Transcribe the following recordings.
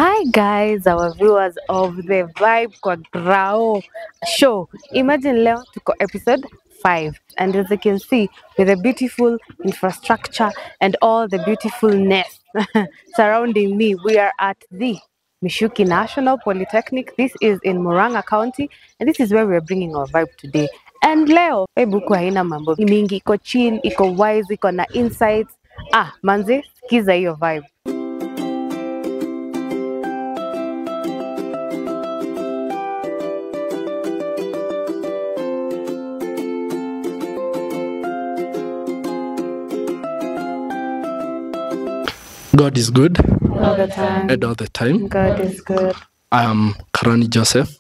Hi guys, our viewers of the Vibe kwa Grao show. Imagine leo tuko episode 5, and as you can see, with the beautiful infrastructure and all the beautifulness surrounding me, we are at the Mishuki National Polytechnic. This is in Murang'a County, and this is where we're bringing our vibe today. And leo vibe huku haina mambo mingi, iko chill, iko wise, iko na insights. Manze, sikiza hiyo vibe. God is good. All the time. And all the time. God is good. I am Karani Joseph,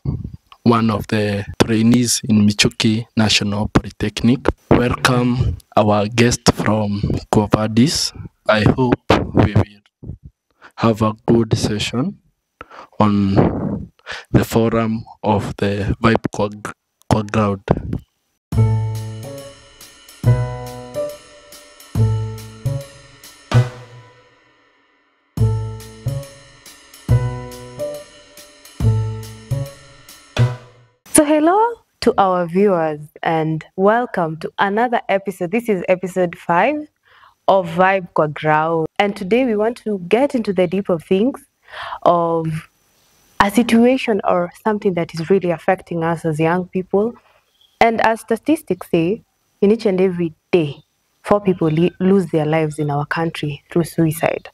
one of the trainees in Michuki National Polytechnic. Welcome our guest from Kovadis. I hope we will have a good session on the forum of the Vibe Crowd. So hello to our viewers and welcome to another episode. This is episode 5 of Vibe kwa Grao. And today we want to get into the deeper things of a situation or something that is really affecting us as young people. And as statistics say, in each and every day, 4 people lose their lives in our country through suicide.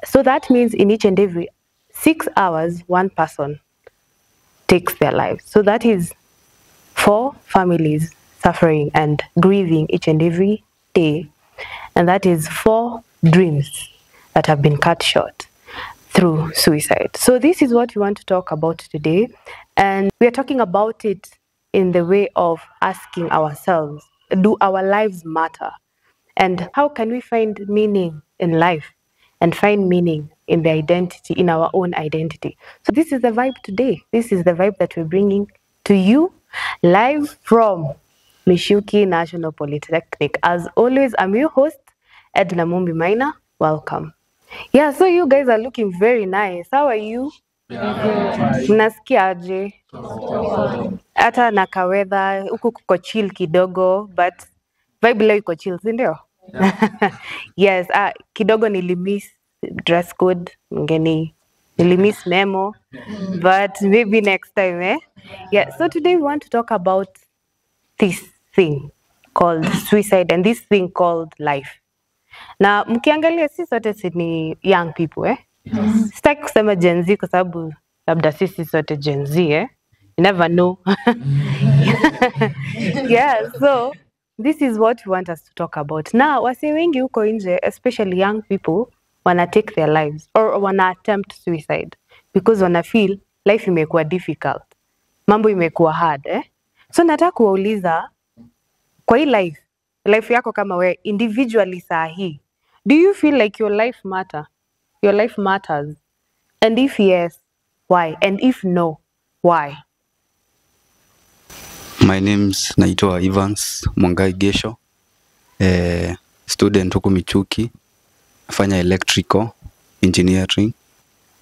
So that means in each and every 6 hours, 1 person takes their lives. So that is 4 families suffering and grieving each and every day. And that is 4 dreams that have been cut short through suicide. So this is what we want to talk about today. And we are talking about it in the way of asking ourselves, do our lives matter? And how can we find meaning in life and find meaning in the identity, in our own identity? So this is the vibe today. This is the vibe that we're bringing to you live from Mishuki National Polytechnic. As always, I'm your host, Edna Mumbi Maina. Welcome. Yeah, so you guys are looking very nice. How are you? Mnasikia aje? Hata na kawedha, huku kuko chill kidogo, but vibe leo iko chill, si ndio? Yes, kidogo nilimiss dress code, nilimiss memo, but maybe next time, eh? Yeah, so today we want to talk about this thing called suicide and this thing called life. Na mkiangalia sisi sote si ni young people, eh? Sitaki kusema Gen Z kwa sababu labda sisi sote Gen Z, eh? You never know. Yeah, so this is what we want us to talk about. Now, wase wengi huko nje, especially young people, wanna take their lives or wanna attempt suicide because wanna feel life imekuwa difficult. Mambo imekuwa hard, eh? So nataka kuwauliza kwa hii life yako kama we individually saa hii, do you feel like your life matters? And if yes, why? And if no, why? My name's naitwa Evans Mwangai Gesho, student huku Michuki, nafanya electrical engineering.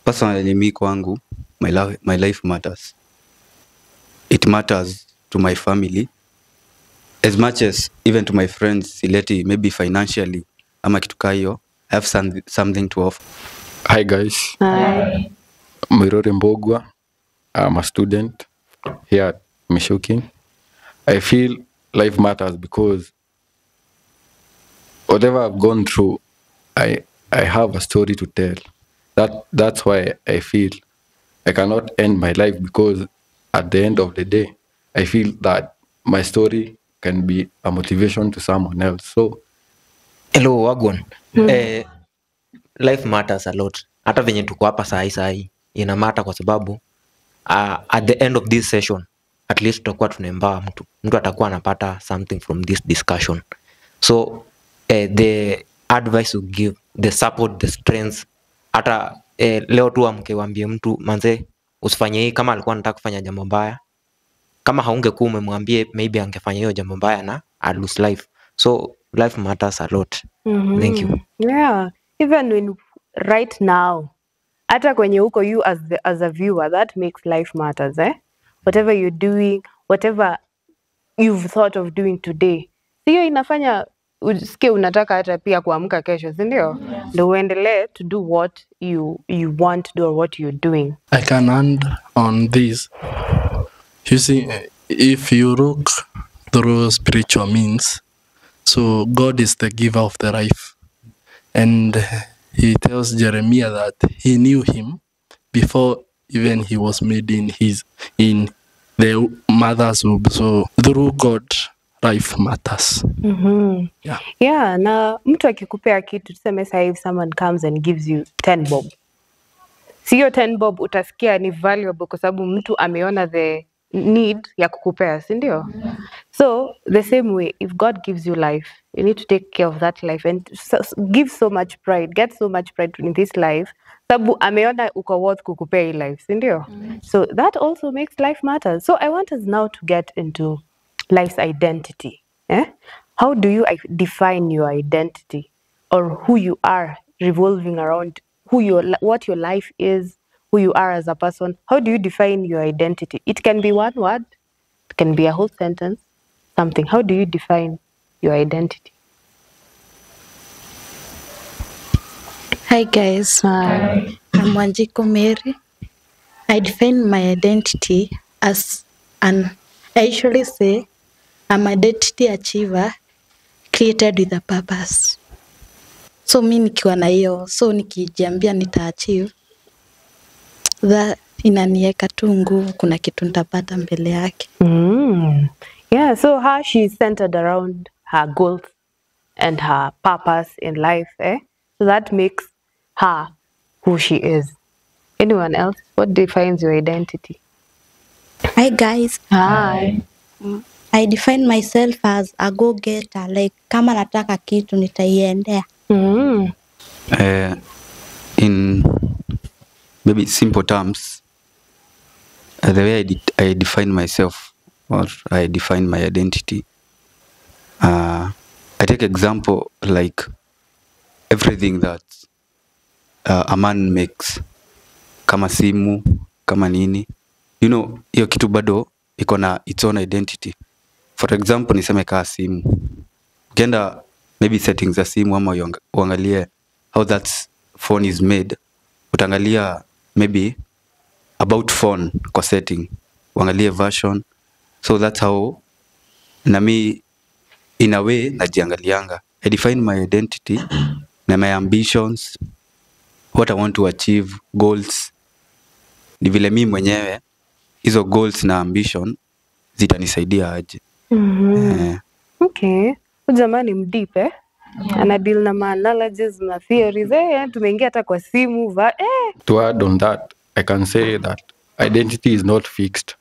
Personally, mi kwangu, my life matters. It matters to my family as much as even to my friends, sileti maybe financially ama kitu kayo. I have something to offer. Hi guys. Hi. Mirore Mbogwa. I'm a student here at Mishuki. I feel life matters because whatever I've gone through, I have a story to tell. That's why I feel I cannot end my life, because at the end of the day, I feel that my story can be a motivation to someone else. So, hello Wagwan. Life matters a lot. Hata venye tuko hapa sahi ina matter kwa sababu at the end of this session at least tutakuwa tunaempower mtu atakuwa anapata something from this discussion. So the advice we give, the support, the strength, hata leo tu amkewaambie mtu manze usifanye hii, kama alikuwa anataka kufanya jambo mbaya, kama haungekuwa umemwambie maybe angefanya hiyo jambo mbaya na lose life. So life matters a lot. Thank you. Yeah, even when right now hata kwenye huko you as a viewer, that makes life matters, eh? Whatever you're doing, whatever you've thought of doing today, hiyo inafanya usikie unataka hata pia kuamka kesho, si ndio? Ndio uendelee to do what you want to do or what you're doing. I can add on this. You see, if you look through spiritual means, so God is the giver of the life. And he tells Jeremiah that he knew him before even he was made in the mother's womb. So through God, life matters. Yeah. Yeah, na mtu akikupea kitu, tuseme sasa if someone comes and gives you 10 bob. Sio 10 bob utasikia ni valuable kwa sababu mtu ameona the need ya kukupea, si ndio? So the same way, if God gives you life, you need to take care of that life and give so much pride, get so much pride in this life, sababu ameona uko worth kukupea hii life, si ndio? So that also makes life matter. So I want us now to get into life's identity. How do you define your identity or who you are revolving around what your life is, who you are as a person? How do you define your identity? It can be one word, it can be a whole sentence, something. How do you define your identity? Hi guys, I'm Wanjiko Mary. I define my identity as I usually say I'm an identity achiever created with a purpose. So mi nikiwa na hiyo, so nikijiambia nitaachieve, that inanieka tu nguvu, kuna kitu nitapata mbele yake. Yeah, so how she's centered around her goals and her purpose in life, eh? So that makes her who she is. Anyone else? What defines your identity? Hi guys. Hi. I define myself as a go-getter, like kama nataka kitu nitaiendea. In maybe simple terms, the way I define myself or I define my identity, I take example like everything that a man makes, kama simu, kama nini, you know, hiyo kitu bado iko na its own identity. For example, niseme kaa simu, ukienda maybe settings za simu ama uangalie how that phone is made, utangalia maybe about phone kwa setting, uangalie version. So that's how na mi in a way najiangalianga. I define my identity na my ambitions, what I want to achieve, goals. Ni vile mi mwenyewe hizo goals na ambition zitanisaidia aje. Okay. Jamani mdeep, eh? Ana deal na analogies na theories, tumeingia hata kwa simu To add on that, I can say that identity is not fixed.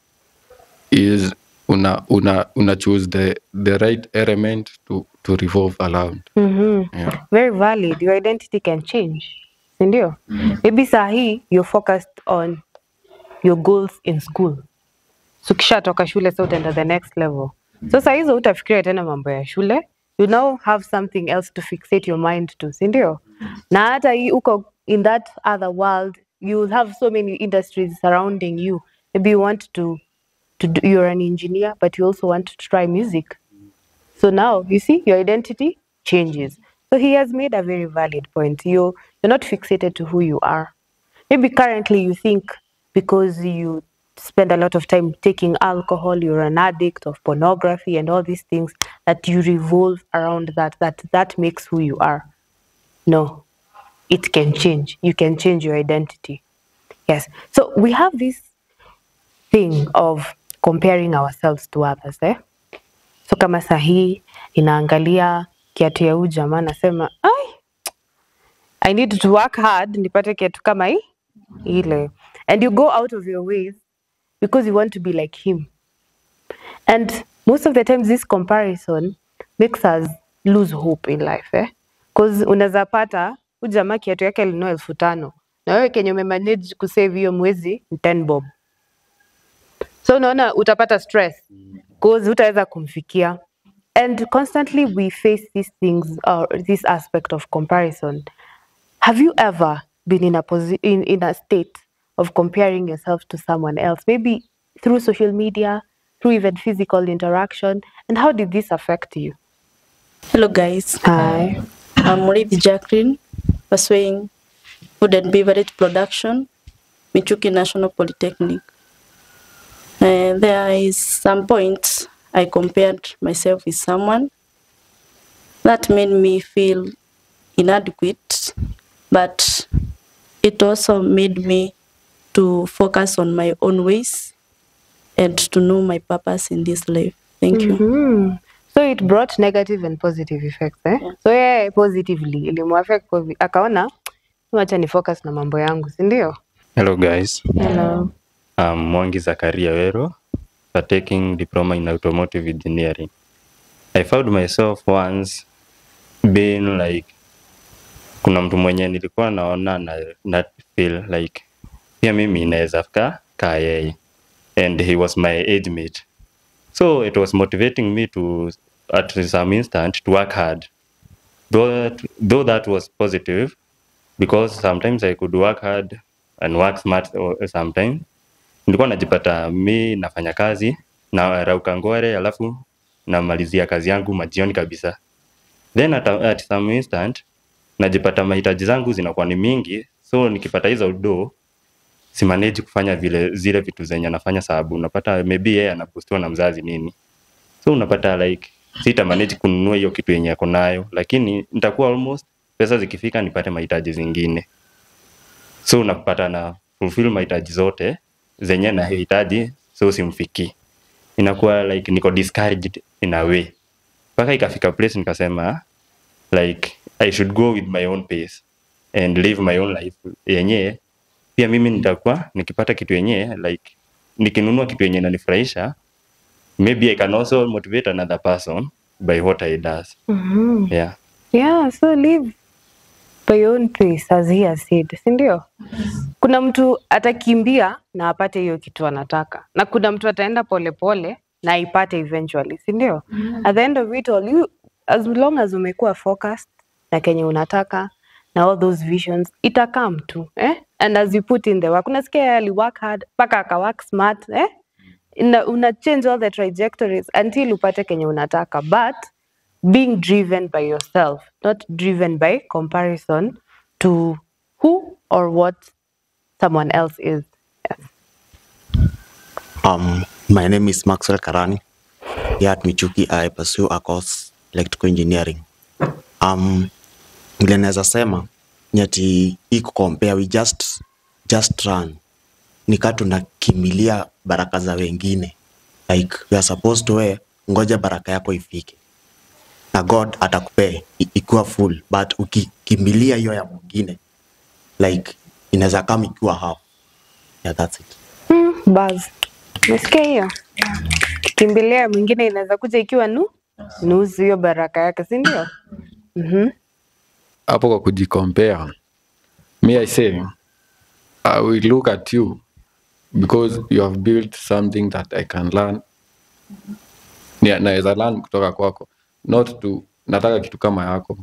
Is una choose the right element to revolve around. Yeah. Very valid. Your identity can change. Sindio? Maybe sahi you're focused on your goals in school. So kisha toka shule so utaenda the next level. So saa hizo utafikiria tena mambo ya shule. You now have something else to fixate your mind to, si ndio? Na hata hii uko in that other world, you will have so many industries surrounding you. Maybe you want to do, you're an engineer, but you also want to try music. So now, you see, your identity changes. So he has made a very valid point. You're not fixated to who you are. Maybe currently you think because you spend a lot of time taking alcohol, you're an addict of pornography and all these things, that you revolve around that makes who you are. No, it can change. You can change your identity. Yes. So we have this thing of comparing ourselves to others, eh? So kama sahi inaangalia kiatu ya huyu jamaa nasema, I need to work hard nipate kiatu kama ile. And you go out of your ways because you want to be like him. And most of the times this comparison makes us lose hope in life, eh? Because unaweza pata huyu jamaa kiatu yake alinunua 5,000 na wewe kenye umemanage kusave hiyo mwezi 10 bob. So unaona utapata stress because hutaweza kumfikia. And constantly we face these things or this aspect of comparison. Have you ever been in in a state of comparing yourself to someone else, maybe through social media, through even physical interaction? And how did this affect you? Hello guys. Hi. I'm Lady Jacqueline, pursuing Food and Beverage Production, Michuki National Polytechnic. There is some points I compared myself with someone that made me feel inadequate, but it also made me to focus on my own ways and to know my purpose in this life. Thank you. So it brought negative and positive effects, eh? Yeah. So yeah, positively ilimuaffect akaona wacha ni focus na mambo yangu, si ndio? Hello guys, Hello. I'm Mwangi Zakaria Wero, taking diploma in automotive engineering. I found myself once being like, kuna mtu mwenye nilikuwa naona na feel like pia mimi naweza kaa yeye, and he was my age mate. So it was motivating me to, at some instant, to work hard. Though that was positive, because sometimes I could work hard and work smart sometimes. Nilikuwa najipata mi nafanya kazi na rauka ngware, alafu namalizia kazi yangu majioni kabisa. Then at some instant najipata mahitaji zangu zinakuwa ni mingi, so nikipata hizo do si manage kufanya zile vitu zenye nafanya, sababu unapata maybe yeye anapostiwa na mzazi nini, so unapata like sita manage kununua hiyo kitu yenye yako nayo, lakini nitakuwa almost pesa zikifika nipate mahitaji zingine, so unapata na fulfill mahitaji zote zenye nahitaji, so simfiki, inakuwa like niko discouraged in a way, mpaka ikafika place nikasema like I should go with my own pace and live my own life yenye pia mimi nitakuwa nikipata kitu yenye like nikinunua kitu yenye inanifurahisha, maybe I can also motivate another person by what I does. Yeah, So live by your own pace, as he has said, si ndio? Kuna mtu atakimbia na apate hiyo kitu anataka, na kuna mtu ataenda polepole na aipate eventually, si ndio? At the end of it all, you, as long as umekuwa focused na kenye unataka na all those visions, itakam tu, eh? And as you put in the work, unasikia ali work hard mpaka aka work smart, eh? Una change all the trajectories until upate kenye unataka, but being driven by yourself, not driven by comparison to who or what someone else is. Yes. My name is Maxwell Karani. Here at Michuki, I pursue a course electrical engineering. Vile naweza sema nyati iko compare, we just run. Nika tunakimilia baraka za wengine. Like we are supposed to ngoja baraka yako ifike. Na God atakupea ikiwa full, but ukikimilia hiyo ya mwingine like inaweza kama ikiwa half. Yeah, that's it. Buzz. Nasikia hiyo. Kimbilia mwingine inaweza kuja ikiwa nusu hiyo baraka yake, si ndio? Hapo kwa kujicompare, me I say I will look at you because you have built something that I can learn. Naweza learn kutoka kwako, not to nataka kitu kama yako,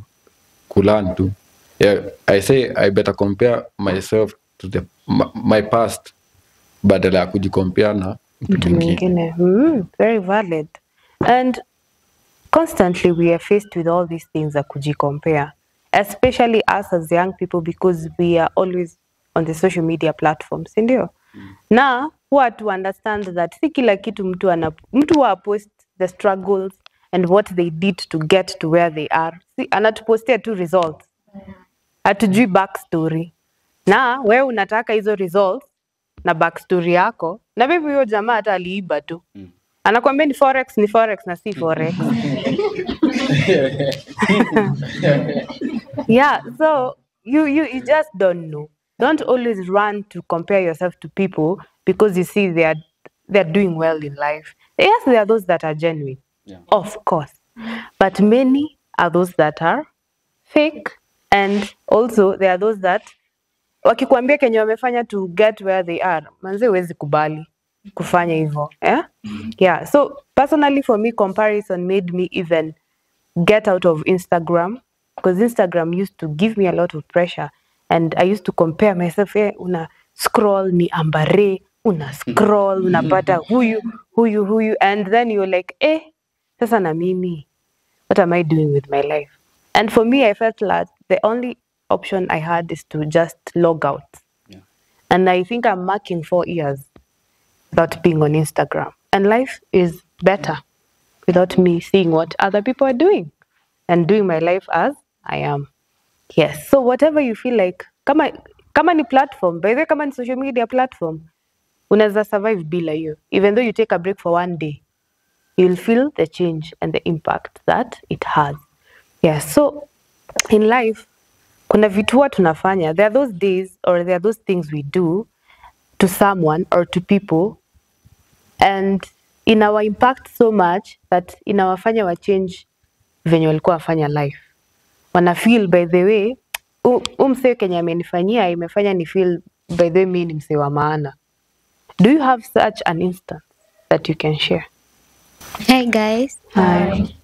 kulearn tu. Yeah, I say I better compare myself to my past badala ya kujicompare na mtu mwingine. Very valid. And constantly we are faced with all these things that kujicompare, especially us as young people, because we are always on the social media platforms, ndio? Na huwa to understand that si kila kitu mtu wa post the struggles and what they did to get to where they are. Si anatupostia tu results. Hatujui backstory. Na wewe unataka hizo results na backstory yako, na maybe huyo jamaa hata aliiba tu. Anakuambia ni forex na si forex. Yeah, so you just don't know. Don't always run to compare yourself to people because you see they're doing well in life. Yes, there are those that are genuine, of course, but many are those that are fake, and also there are those that wakikuambia kenye wamefanya to get where they are, manze huwezi kubali kufanya hivyo. Yeah. So personally for me, comparison made me even get out of Instagram, because Instagram used to give me a lot of pressure, And I used to compare myself, una scroll ni ambare, una scroll, unapata huyu. And then you're like, sasa na mimi, what am I doing with my life? And for me, I felt like the only option I had is to just log out. Yeah. And I think I'm marking 4 years without being on Instagram. And life is better without me seeing what other people are doing and doing my life as I am. Yes. So whatever you feel like, kama ni platform, by the way, kama ni social media platform, unaweza survive bila you. Even though you take a break for 1 day, you'll feel the change and the impact that it has. Yes. So in life, kuna vitu huwa tunafanya. There are those days or there are those things we do to someone or to people, and in our impact so much that inawafanya wa change venye walikuwa wafanya life. Wana feel by the way, msee Kenya amenifanyia imefanya ni feel by the way mimi ni msee wa maana. Do you have such an instance that you can share? Hi guys. Hi.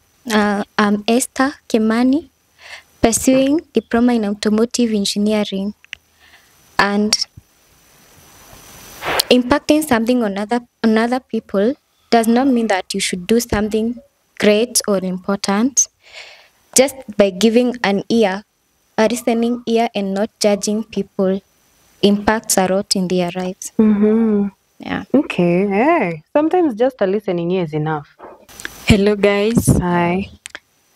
I'm Esther Kimani, pursuing diploma in automotive engineering, and impacting something on other people does not mean that you should do something great or important. Just by giving an ear, a listening ear, and not judging people impacts a lot in their lives. Mm-hmm. Yeah. Okay. Hey, sometimes just a listening ear is enough. Hello guys. Hi.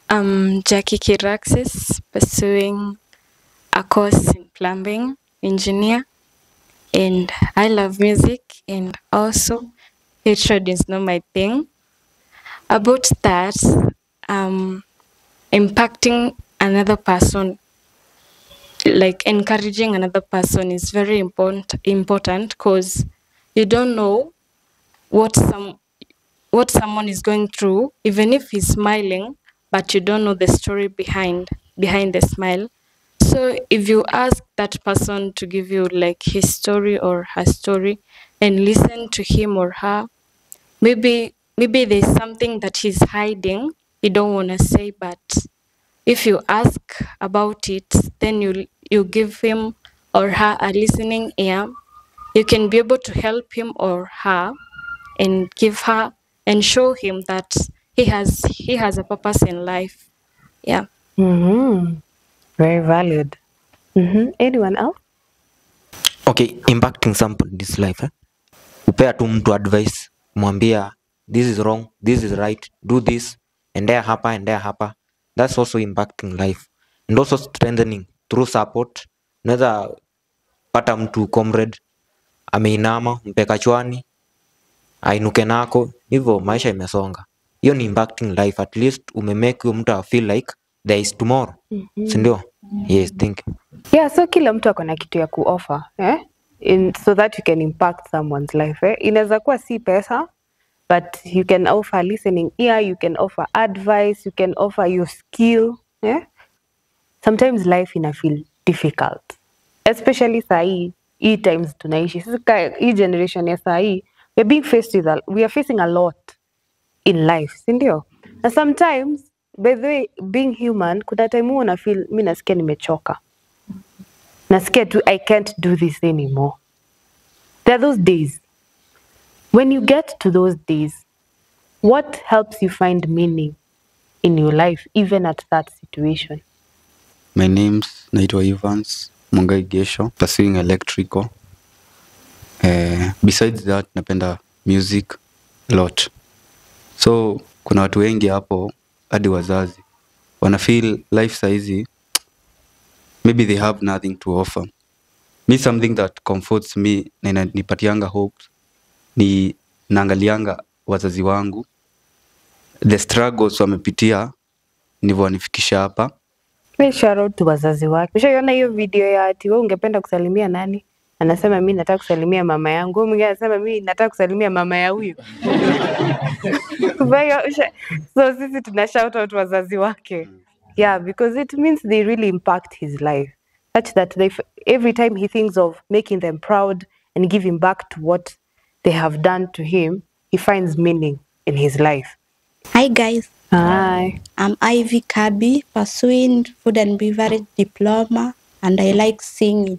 I'm Jackie Kiraxis, pursuing a course in plumbing engineer, and I love music, and also hatred is not my thing. About that, impacting another person, like encouraging another person, is very important because you don't know what someone is going through, even if he's smiling, but you don't know the story behind the smile. So if you ask that person to give you like his story or her story and listen to him or her, maybe there's something that he's hiding, he don't want to say, but if you ask about it, then you give him or her a listening ear, you can be able to help him or her and give her and show him that he has a purpose in life. Yeah. Mm-hmm. Very valid. Mm-hmm. Anyone else? Okay, impacting somebody's life. Upea tu mtu advice, mwambia this is wrong, this is right, do this, endea hapa. That's also impacting life. And also strengthening through support. Unaweza pata mtu comrade ameinama, mpe kachwani, ainuke nako, hivyo maisha imesonga. Hiyo ni impacting life. At least umemake huyo mtu feel like there is tomorrow. Si ndio? Yes, thank you. Yeah, so kila mtu ako na kitu ya kuoffer, so that you can impact someone's life. Inaweza kuwa si pesa, but you can offer listening ear, you can offer advice, you can offer your skill. Sometimes life ina feel difficult, especially sahi hii times tunaishi. Hii generation ya sahi, we are facing a lot in life, si ndio? And sometimes, by the way, being human, kuna time huwa na feel mimi nasikia nimechoka. Nasikia tu I can't do this anymore. There are those days. When you get to those days, what helps you find meaning in your life, even at that situation? My name's naitwa Evans Mungai Gesho, pursuing electrical. Besides that, napenda music a lot. So kuna watu wengi hapo hadi wazazi wana feel life saizi maybe they have nothing to offer. Me, something that comforts me na inanipatianga hope ni naangalianga wazazi wangu, the struggles wamepitia ndivyo wanifikisha hapa. Shout out to wazazi wake. Ushaiona hiyo video ya ati wewe ungependa kusalimia nani? Anasema mimi nataka kusalimia mama yangu. Mwingine anasema mimi nataka kusalimia mama ya huyu. So sisi tuna shout out wazazi wake. Yeah, because it means they really impact his life. Such that every time he thinks of making them proud and giving back to what they have done to him, he finds meaning in his life. Hi guys. Hi. I'm Ivy Kabi, pursuing food and beverage diploma and I like singing.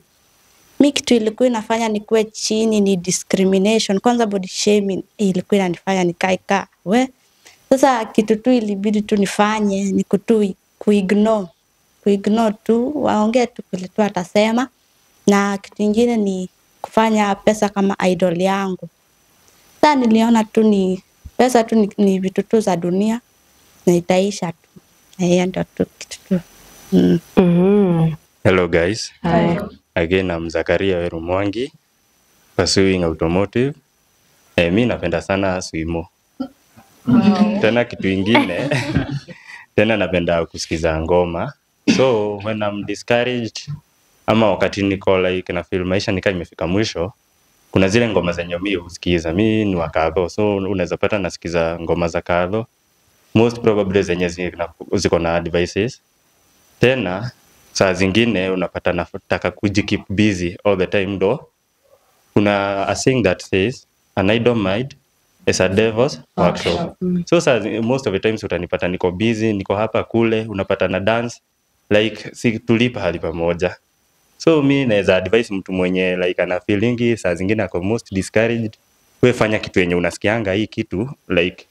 Mi kitu ilikuwa inafanya nikuwe chini ni discrimination. Kwanza body shaming ilikuwa inanifanya nikae kaa. Sasa kitu tu ilibidi tu nifanye ni kuignore tu, waongee tu kile tu atasema, na kitu kingine ni kufanya pesa kama idol yangu. Sasa niliona tu ni pesa tu ni vitu tu za dunia na itaisha tu. Hiyo ndio tu kitu tu. Hello guys. Hi. Again, I'm Zakaria Weru Mwangi, pursuing automotive. Mi napenda sana swimo. Tena kitu ingine, tena napenda kusikiza ngoma. So when I'm discouraged, ama wakati niko like na feel maisha nika imefika mwisho, kuna zile ngoma zenye mimi husikiza. Mimi ni wa kadho, so unaweza pata nasikiza ngoma za kadho. Most probably zenye ziko na advices. Tena saa zingine unapata nataka kujikeep busy all the time though. Kuna a saying that says an idle mind is a devil's workshop. So most of the times utanipata niko busy, niko hapa kule, unapata na dance like si tulipa hali pamoja. So mi naweza advise mtu mwenye like ana feelingi saa zingine ako most discouraged, wewe fanya kitu yenye unasikianga hii kitu like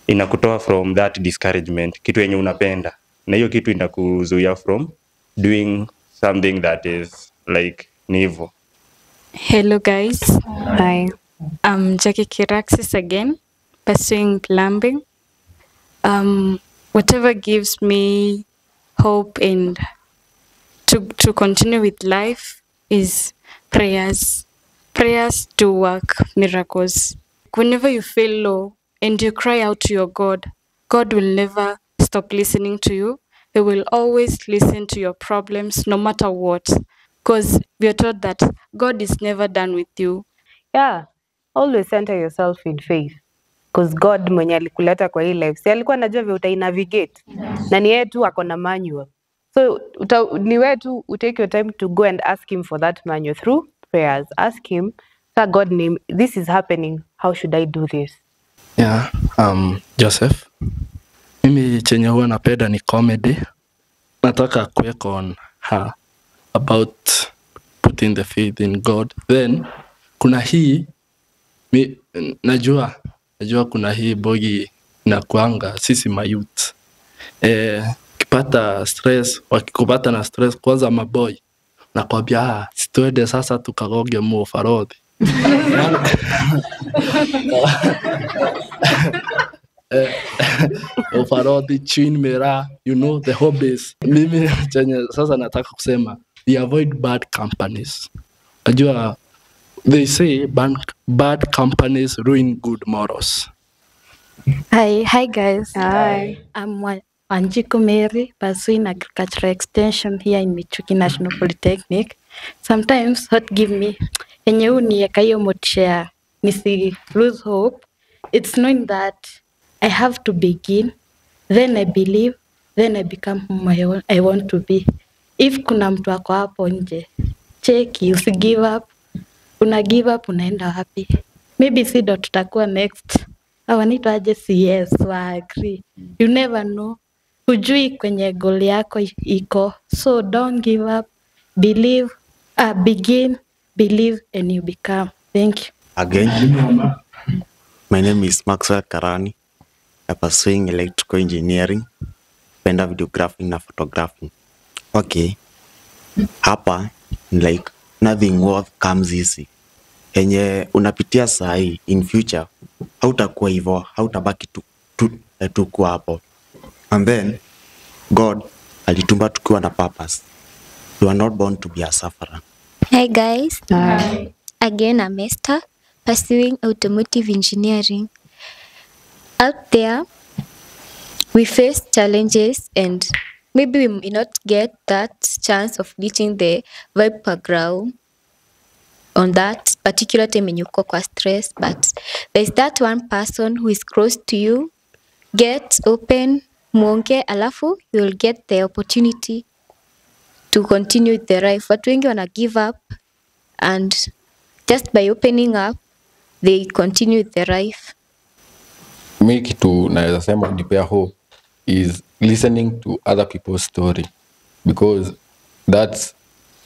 inakutoa from that discouragement, kitu yenye unapenda, na hiyo kitu inakuzuia from doing something that is like nivo. Hello guys. Hi. I'm Jackie Kiraxis again, pursuing plumbing. Whatever gives me hope and to continue with life is prayers. Prayers do work miracles. Whenever you feel low and you cry out to your God, God will never stop listening to you. He will always listen to your problems no matter what. Because we are taught that God is never done with you. Yeah, always center yourself in faith. Because God mwenye alikuleta kwa hii life, si alikuwa anajua vile utainavigate. Na ni yeye tu ako na manual. So ni wewe tu take your time to go and ask him for that manual through prayers. Ask him, so God name, this is happening, how should I do this? Yeah, Joseph. Mimi chenye huwa napenda ni comedy. Nataka kuweka on her about putting the faith in God. Then kuna hii najua kuna hii bogi na kuanga sisi mayouth. Kipata stress, wakikupata na stress kwanza maboy nakwambia situende sasa tukagoge mufarodhi. Ufarodhi, chin mera, you know the hobbies. Mimi chenye sasa nataka kusema, we avoid bad companies. Ajua, they say bad companies ruin good morals. Hi guys. Hi. I'm Wanjiku Mary, pursuing agricultural extension here in Michuki National Polytechnic. Sometimes what give me enye unieka hiyo motisha nisi lose hope. It's knowing that I have to begin, then I believe, then I become whom I want to be. If kuna mtu ako hapo nje, cheki, usi give up. Una give up, unaenda wapi? Maybe si ndo tutakuwa next. Wanaitwa aje CS wa agree. You never know. Hujui kwenye goal yako iko. So don't give up. Believe, begin, believe, and you become. Thank you. Again, my name is Maxwell Karani. I'm pursuing electrical engineering, penda videography na photography. Okay, hapa like nothing worth comes easy. Enye unapitia sahi, in future hautakuwa hivyo, hautabaki tu kwa hapo. And then God alitumba tukiwa na purpose. You are not born to be a sufferer. Hi guys. Hi. Again, I'm Esther, pursuing automotive engineering. Out there, we face challenges and maybe we may not get that chance of reaching the vibe background on that particular time when you kwa stress, but there's that one person who is close to you. Get open, muonge, alafu you'll get the opportunity to continue with the life. Watu wengi wana give up, and just by opening up they continue with the life. Mi kitu naweza sema unipea hope is listening to other people's story, because that's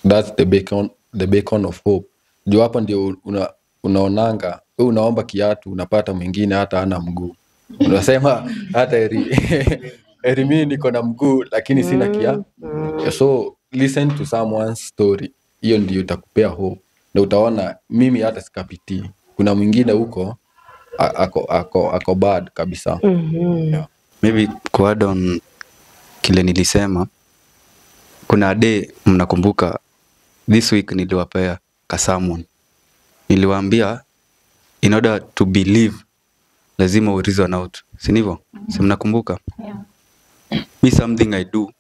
That's the beacon of hope. Juu hapa ndio unaonanga wewe unaomba kiatu unapata mwingine hata hana mguu. Unasema hata eri mimi niko na mguu lakini sina kiatu. So listen to someone's story. Hiyo ndio itakupea hope. Na utaona mimi hata sikapitii. Kuna mwingine huko ako bad kabisa. Yeah. Maybe kuadd on kile nilisema, kuna day mnakumbuka this week niliwapea kasamon. Niliwaambia in order to believe lazima u reason out. Si ndivyo? Si mnakumbuka? Yeah. Me something I do.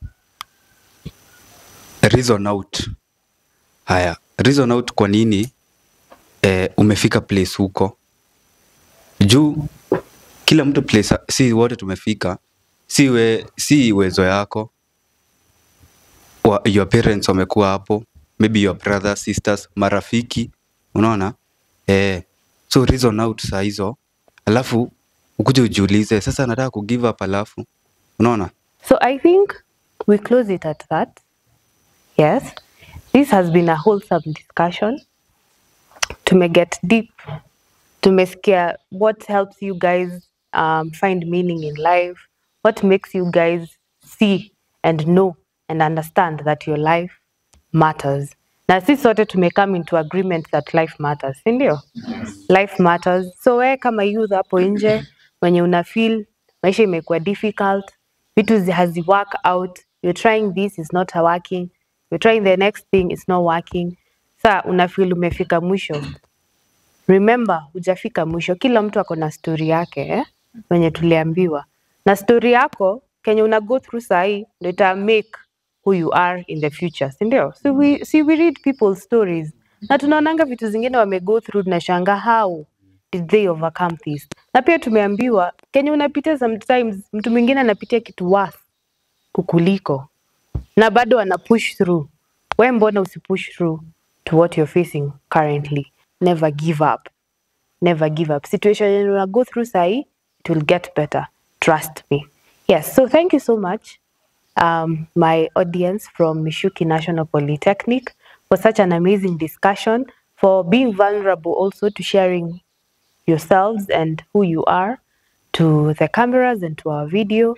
Reason out. Haya, reason out kwa nini umefika place huko. Juu kila mtu place, si wote tumefika, si uwezo yako. Your parents wamekuwa hapo, maybe your brothers, sisters, marafiki, unaona? So reason out saa hizo, alafu ukuje ujiulize, sasa nataka ku give up alafu, unaona? So I think we close it at that. Yes, this has been a wholesome discussion. Get deep. Tumesikia what helps you guys find meaning in life. What makes you guys see and know and understand that your life matters. Na sisi sote tumecome into agreement that life matters, si ndio? Life matters. So wewe kama youth hapo nje when una feel maisha imekuwa difficult, vitu hazi work out, you're trying this, is not working, you're trying the next thing, it's not working. Sa una feel umefika mwisho. Remember, hujafika mwisho. Kila mtu ako na story yake, wenye tuliambiwa. Na story yako, kenye una go through sahi, ndio ita make who you are in the future, si ndio? So we read people's stories. Na tunaonanga vitu zingine wame go through, tunashanga how did they overcome this. Na pia tumeambiwa, kenye unapitia sometimes, mtu mwingine anapitia kitu worse kukuliko. Na bado ana push through. Wewe mbona usipush through to what you're facing currently? Never give up. Never give up. Situation you will go through sahi, it will get better. Trust me. Yes, so thank you so much, my audience from Mishuki National Polytechnic, for such an amazing discussion, for being vulnerable also to sharing yourselves and who you are to the cameras and to our video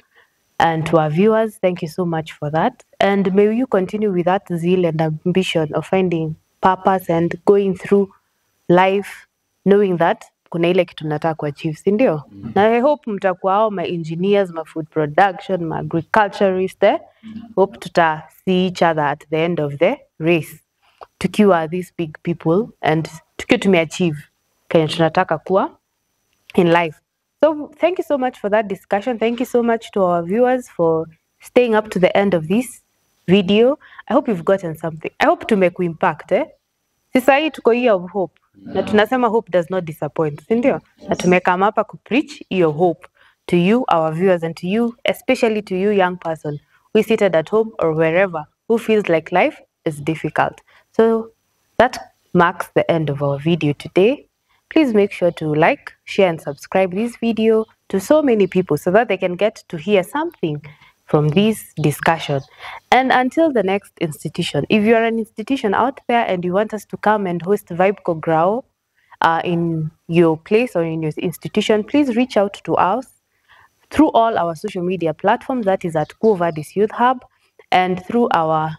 and to our viewers. Thank you so much for that. And may you continue with that zeal and ambition of finding purpose and going through life knowing that kuna ile kitu nataka kuachieve, si ndio? Na I hope mtakuwa hao my engineers, my food production, my agriculturist, hope tuta see each other at the end of the race tukiwa these big people and tukiwa tumeachieve kenye tunataka kuwa in life. So thank you so much for that discussion. Thank you so much to our viewers for staying up to the end of this video. I hope you've gotten something. I hope to make impact, Sasa hii tuko year of hope. Na tunasema hope does not disappoint, si ndio? Na tumekama hapa ku preach your hope to you, our viewers, and to you, especially to you young person who is seated at home or wherever, who feels like life is difficult. So that marks the end of our video today. Please make sure to like, share, and subscribe this video to so many people so that they can get to hear something from this discussion. And until the next institution, if you are an institution out there and you want us to come and host Vibe Kograo in your place or in your institution, please reach out to us through all our social media platforms, that is at Quo Vadis Youth Hub, and through our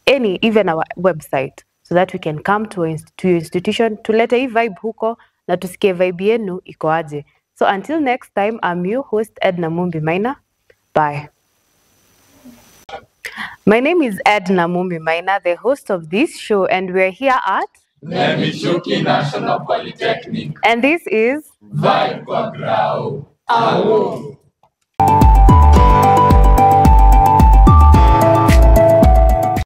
even our website, so that we can come to your institution tulete hii vibe huko na tusikie vibe yenu iko aje. So until next time, I'm your host Edna Mumbi Maina. Bye. My name is Edna Mumbi Maina, the host of this show, and we're here at the Mishuki National Polytechnic. And this is Vibe Kograo. Awo.